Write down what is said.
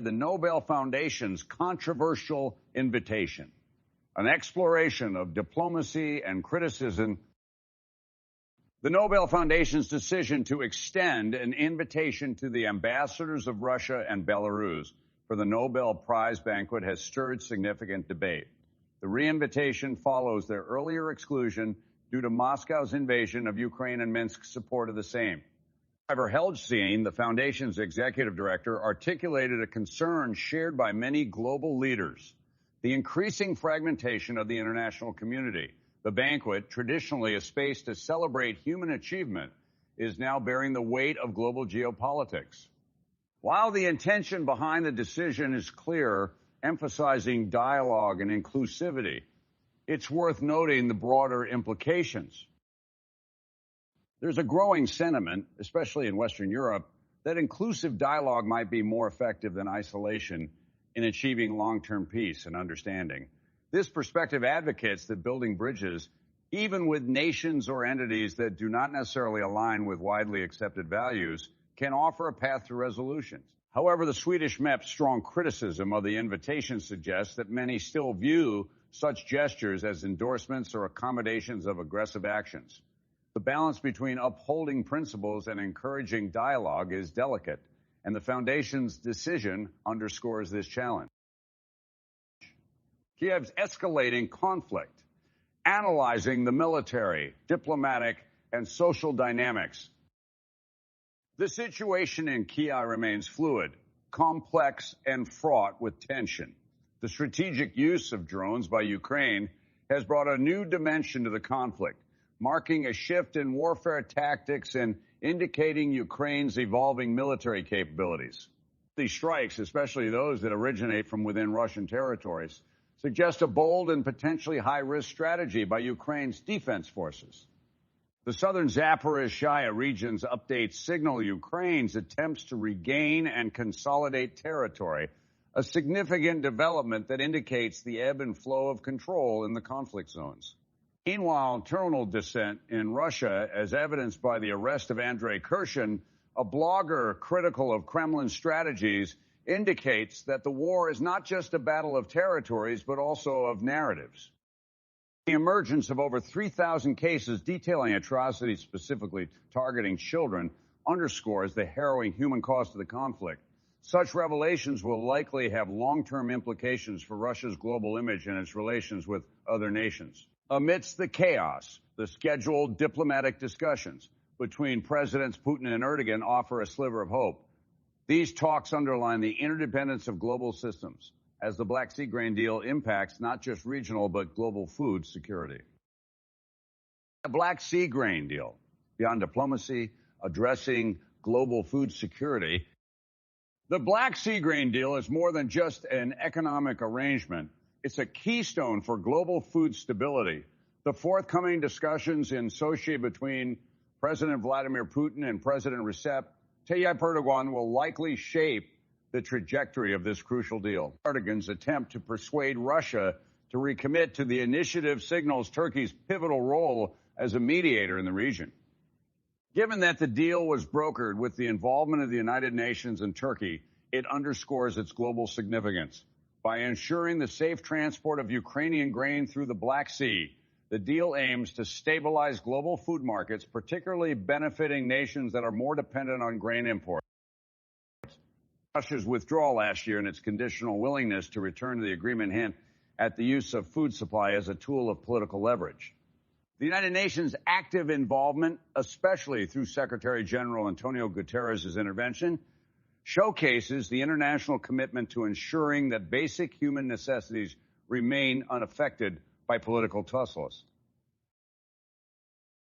the Nobel Foundation's controversial invitation, an exploration of diplomacy and criticism. The Nobel Foundation's decision to extend an invitation to the ambassadors of Russia and Belarus for the Nobel Prize banquet has stirred significant debate. The re-invitation follows their earlier exclusion due to Moscow's invasion of Ukraine and Minsk's support of the same. However, Helgstein, the foundation's executive director, articulated a concern shared by many global leaders: the increasing fragmentation of the international community. The banquet, traditionally a space to celebrate human achievement, is now bearing the weight of global geopolitics. While the intention behind the decision is clear, emphasizing dialogue and inclusivity, it's worth noting the broader implications. There's a growing sentiment, especially in Western Europe, that inclusive dialogue might be more effective than isolation in achieving long-term peace and understanding. This perspective advocates that building bridges, even with nations or entities that do not necessarily align with widely accepted values, can offer a path to resolutions. However, the Swedish MEP's strong criticism of the invitation suggests that many still view such gestures as endorsements or accommodations of aggressive actions. The balance between upholding principles and encouraging dialogue is delicate, and the Foundation's decision underscores this challenge. Kyiv's escalating conflict, analyzing the military, diplomatic, and social dynamics. The situation in Kyiv remains fluid, complex, and fraught with tension. The strategic use of drones by Ukraine has brought a new dimension to the conflict, marking a shift in warfare tactics and indicating Ukraine's evolving military capabilities. These strikes, especially those that originate from within Russian territories, suggest a bold and potentially high-risk strategy by Ukraine's defense forces. The southern Zaporizhzhia region's updates signal Ukraine's attempts to regain and consolidate territory, a significant development that indicates the ebb and flow of control in the conflict zones. Meanwhile, internal dissent in Russia, as evidenced by the arrest of Andrei Kirshin, a blogger critical of Kremlin strategies, indicates that the war is not just a battle of territories, but also of narratives. The emergence of over 3,000 cases detailing atrocities specifically targeting children underscores the harrowing human cost of the conflict. Such revelations will likely have long-term implications for Russia's global image and its relations with other nations. Amidst the chaos, the scheduled diplomatic discussions between Presidents Putin and Erdogan offer a sliver of hope. These talks underline the interdependence of global systems as the Black Sea grain deal impacts not just regional but global food security. The Black Sea grain deal, beyond diplomacy, addressing global food security. The Black Sea grain deal is more than just an economic arrangement. It's a keystone for global food stability. The forthcoming discussions in Sochi between President Vladimir Putin and President Recep Tayyip Erdogan will likely shape the trajectory of this crucial deal. Erdogan's attempt to persuade Russia to recommit to the initiative signals Turkey's pivotal role as a mediator in the region. Given that the deal was brokered with the involvement of the United Nations and Turkey, it underscores its global significance. By ensuring the safe transport of Ukrainian grain through the Black Sea, the deal aims to stabilize global food markets, particularly benefiting nations that are more dependent on grain imports. Russia's withdrawal last year and its conditional willingness to return to the agreement hint at the use of food supply as a tool of political leverage. The United Nations' active involvement, especially through Secretary General Antonio Guterres' intervention, showcases the international commitment to ensuring that basic human necessities remain unaffected by political tussles.